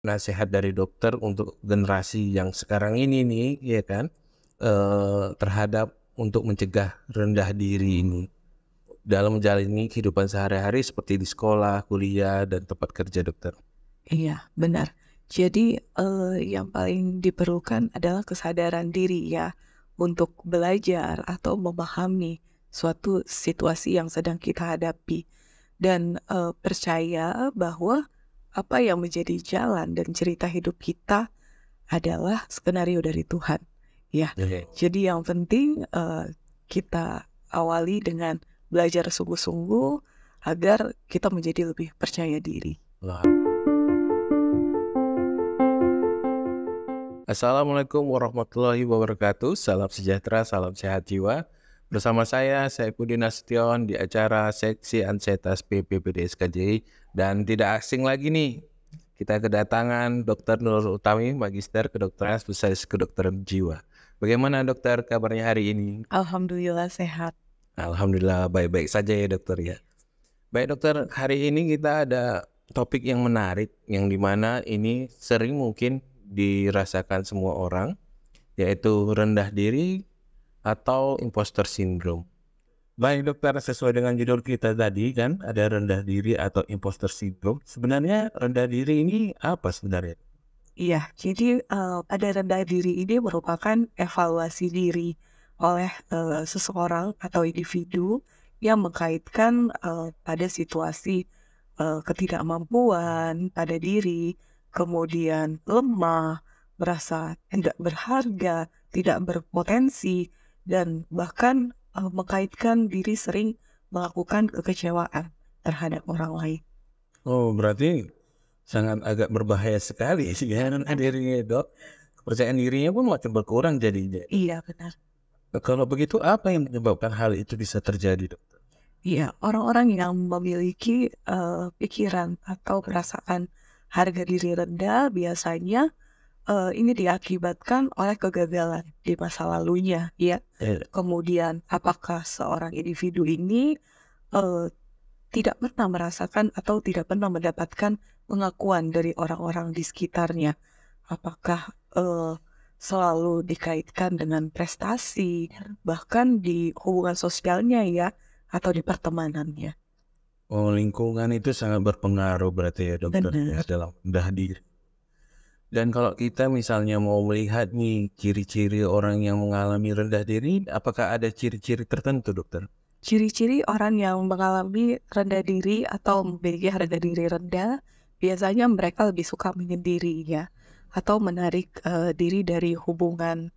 nasihat dari dokter untuk generasi yang sekarang ini nih, ya kan, terhadap untuk mencegah rendah diri ini dalam menjalani kehidupan sehari-hari seperti di sekolah, kuliah, dan tempat kerja, dokter? Iya, benar. Jadi, yang paling diperlukan adalah kesadaran diri ya, untuk belajar atau memahami suatu situasi yang sedang kita hadapi. Dan, percaya bahwa apa yang menjadi jalan dan cerita hidup kita adalah skenario dari Tuhan, ya. Oke. Jadi yang penting, kita awali dengan belajar sungguh-sungguh agar kita menjadi lebih percaya diri. Wah. Assalamualaikum warahmatullahi wabarakatuh. Salam sejahtera, salam sehat jiwa. Bersama saya Saifuddin Nasution di acara Seksi Ansetas PPPDS KJI. Dan tidak asing lagi nih, kita kedatangan Dr. Nurul Utami, Magister Kedokteran Spesialis Kedokteran Jiwa. Bagaimana dokter kabarnya hari ini? Alhamdulillah sehat. Alhamdulillah baik-baik saja ya dokter ya. Baik dokter, hari ini kita ada topik yang menarik yang dimana ini sering mungkin dirasakan semua orang, yaitu rendah diri atau imposter syndrome. Baik dokter, sesuai dengan judul kita tadi kan ada rendah diri atau imposter syndrome. Sebenarnya rendah diri ini apa sebenarnya? Iya, jadi, pada rendah diri ini merupakan evaluasi diri oleh, seseorang atau individu yang mengkaitkan, pada situasi, ketidakmampuan pada diri, kemudian lemah, merasa tidak berharga, tidak berpotensi, dan bahkan, mengkaitkan diri sering melakukan kekecewaan terhadap orang lain. Oh, berarti sangat agak berbahaya sekali sih ya rendah dirinya dok. Kepercayaan dirinya pun makin berkurang jadinya. Iya, benar. Kalau begitu apa yang menyebabkan hal itu bisa terjadi dok? Iya, orang-orang yang memiliki, pikiran atau perasaan harga diri rendah biasanya, ini diakibatkan oleh kegagalan di masa lalunya, ya. Eh, Kemudian apakah seorang individu ini, eee, tidak pernah merasakan atau tidak pernah mendapatkan pengakuan dari orang-orang di sekitarnya. Apakah, selalu dikaitkan dengan prestasi, bahkan di hubungan sosialnya ya, atau di pertemanannya. Oh, lingkungan itu sangat berpengaruh berarti ya dokter ya Benar. dalam rendah diri. Dan kalau kita misalnya mau melihat nih ciri-ciri orang yang mengalami rendah diri, apakah ada ciri-ciri tertentu dokter? Ciri-ciri orang yang mengalami rendah diri atau memiliki harga diri rendah, biasanya mereka lebih suka menyendiri ya, atau menarik, diri dari hubungan,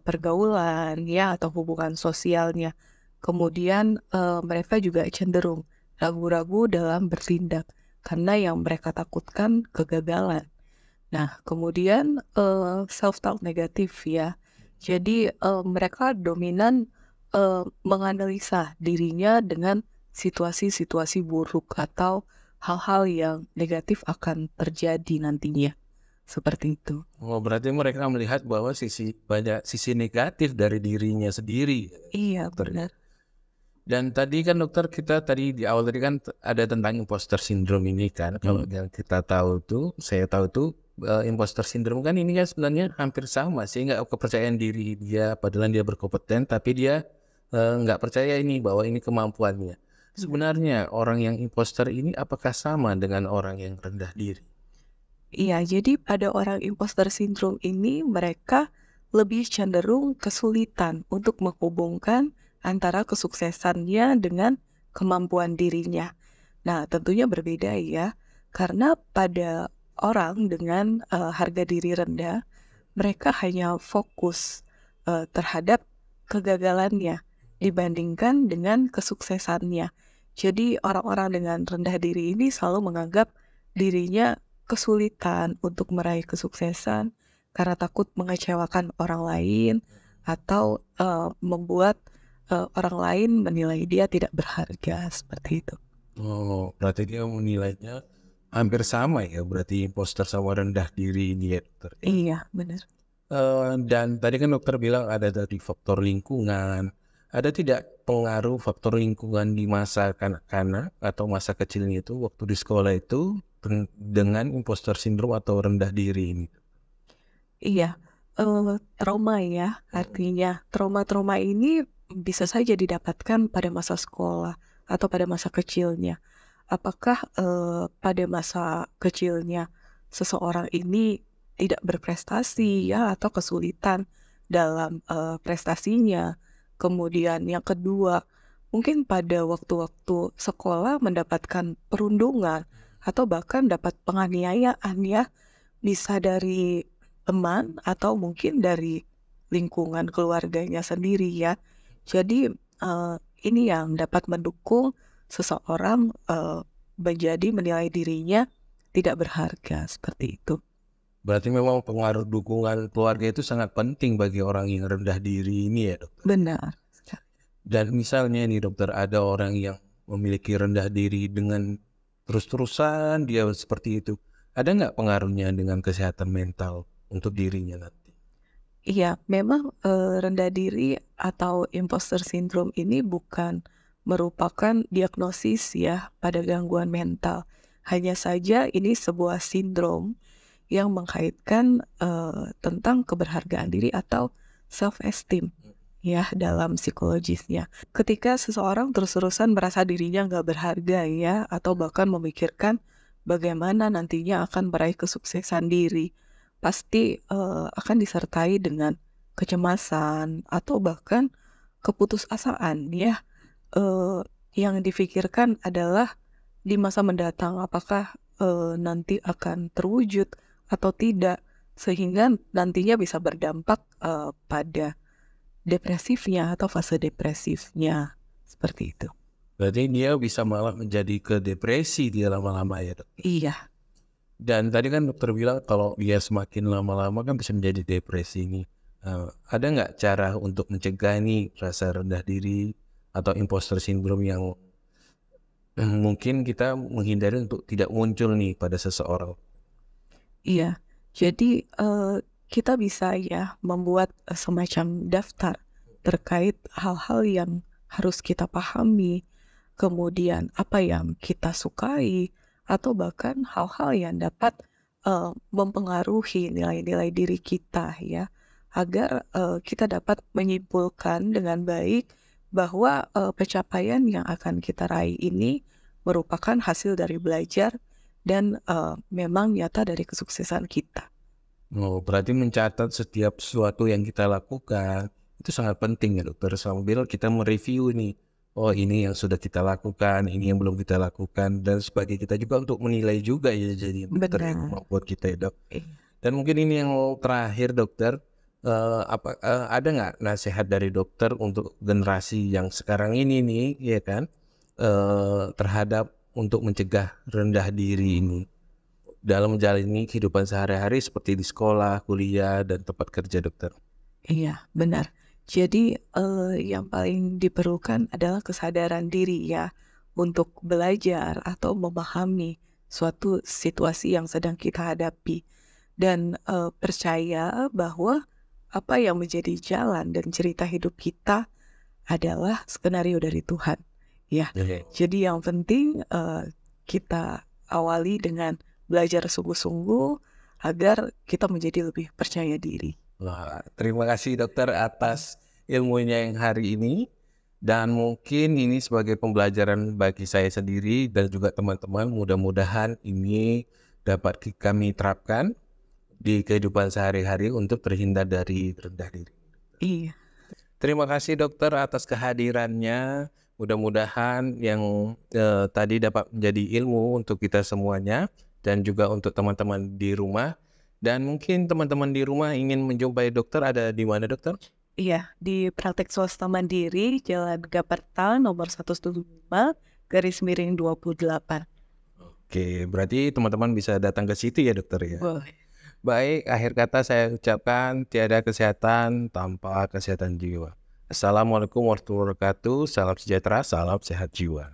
pergaulan ya, atau hubungan sosialnya. Kemudian, mereka juga cenderung ragu-ragu dalam bertindak, karena yang mereka takutkan kegagalan. Nah, kemudian, self talk negatif ya. Jadi, mereka dominan, menganalisa dirinya dengan situasi-situasi buruk atau hal-hal yang negatif akan terjadi nantinya, seperti itu. Oh, berarti mereka melihat bahwa banyak sisi negatif dari dirinya sendiri, Iya, dokter. benar. Dan tadi kan dokter kita tadi di awal tadi kan ada tentang imposter syndrome ini kan. Kalau yang kita tahu tuh, saya tahu tuh imposter syndrome kan ini kan sebenarnya hampir sama sehingga kepercayaan diri dia padahal dia berkompeten tapi dia nggak percaya ini bahwa ini kemampuannya. Sebenarnya orang yang imposter ini apakah sama dengan orang yang rendah diri? Iya, jadi pada orang imposter syndrome ini mereka lebih cenderung kesulitan untuk menghubungkan antara kesuksesannya dengan kemampuan dirinya. Nah, tentunya berbeda ya, karena pada orang dengan harga diri rendah, mereka hanya fokus terhadap kegagalannya dibandingkan dengan kesuksesannya. Jadi orang-orang dengan rendah diri ini selalu menganggap dirinya kesulitan untuk meraih kesuksesan karena takut mengecewakan orang lain atau, membuat, orang lain menilai dia tidak berharga, seperti itu. Oh, berarti dia menilainya hampir sama ya, berarti imposter sama rendah diri ini ya dokter. Iya, benar. Dan tadi kan dokter bilang ada tadi faktor lingkungan. Ada tidak pengaruh faktor lingkungan di masa kanak-kanak atau masa kecilnya itu waktu di sekolah itu dengan imposter syndrome atau rendah diri ini? Iya, trauma ya, artinya trauma-trauma ini bisa saja didapatkan pada masa sekolah atau pada masa kecilnya. Apakah, pada masa kecilnya seseorang ini tidak berprestasi ya atau kesulitan dalam, prestasinya. Kemudian yang kedua, mungkin pada waktu-waktu sekolah mendapatkan perundungan atau bahkan dapat penganiayaan ya, bisa dari teman atau mungkin dari lingkungan keluarganya sendiri ya. Jadi, ini yang dapat mendukung seseorang, menjadi menilai dirinya tidak berharga, seperti itu. Berarti memang pengaruh dukungan keluarga itu sangat penting bagi orang yang rendah diri ini ya, Dokter? Benar. Dan misalnya nih dokter, ada orang yang memiliki rendah diri dengan terus-terusan dia seperti itu. Ada nggak pengaruhnya dengan kesehatan mental untuk dirinya nanti? Iya, memang, rendah diri atau imposter syndrome ini bukan merupakan diagnosis ya pada gangguan mental. Hanya saja ini sebuah sindrom yang mengkaitkan, tentang keberhargaan diri atau self esteem ya dalam psikologisnya. Ketika seseorang terus-terusan merasa dirinya nggak berharga ya atau bahkan memikirkan bagaimana nantinya akan meraih kesuksesan diri, pasti, akan disertai dengan kecemasan atau bahkan keputusasaan ya, yang difikirkan adalah di masa mendatang apakah, nanti akan terwujud atau tidak, sehingga nantinya bisa berdampak, pada depresifnya atau fase depresifnya, seperti itu. Berarti dia bisa malah menjadi ke depresi dia lama-lama ya dok? Iya, Dan tadi kan dokter bilang kalau dia semakin lama-lama kan bisa menjadi depresi ini. Ada nggak cara untuk mencegah nih rasa rendah diri atau imposter syndrome yang mungkin kita menghindari untuk tidak muncul nih pada seseorang? iya. Jadi, kita bisa ya membuat, semacam daftar terkait hal-hal yang harus kita pahami, kemudian apa yang kita sukai, atau bahkan hal-hal yang dapat, mempengaruhi nilai-nilai diri kita ya, agar, kita dapat menyimpulkan dengan baik bahwa, pencapaian yang akan kita raih ini merupakan hasil dari belajar dan, memang nyata dari kesuksesan kita. Oh, berarti mencatat setiap sesuatu yang kita lakukan itu sangat penting ya dokter, sambil kita mereview nih. Oh, ini yang sudah kita lakukan, ini yang belum kita lakukan, dan sebagai kita juga untuk menilai juga ya jadi dokter yang Benar. kemampuan kita ya dok. Iya. Dan mungkin ini yang terakhir dokter, ada nggak nasihat dari dokter untuk generasi yang sekarang ini nih, ya kan, terhadap untuk mencegah rendah diri ini dalam menjalani kehidupan sehari-hari seperti di sekolah, kuliah, dan tempat kerja dokter? Iya, benar. Jadi, yang paling diperlukan adalah kesadaran diri ya, untuk belajar atau memahami suatu situasi yang sedang kita hadapi. Dan, percaya bahwa apa yang menjadi jalan dan cerita hidup kita adalah skenario dari Tuhan, ya. Oke. Jadi yang penting, kita awali dengan belajar sungguh-sungguh agar kita menjadi lebih percaya diri. Wah, terima kasih dokter atas ilmunya yang hari ini, dan mungkin ini sebagai pembelajaran bagi saya sendiri dan juga teman-teman. Mudah-mudahan ini dapat kami terapkan di kehidupan sehari-hari untuk terhindar dari rendah diri. Iya. Terima kasih dokter atas kehadirannya. Mudah-mudahan yang tadi dapat menjadi ilmu untuk kita semuanya dan juga untuk teman-teman di rumah. Dan mungkin teman-teman di rumah ingin menjumpai dokter, ada di mana dokter? Iya, di Praktek Swasta Mandiri, Jalan Gaperta nomor 115/28. Oke, berarti teman-teman bisa datang ke situ ya dokter ya. Boleh. Baik, akhir kata saya ucapkan tiada kesehatan tanpa kesehatan jiwa. Assalamualaikum warahmatullahi wabarakatuh. Salam sejahtera, salam sehat jiwa.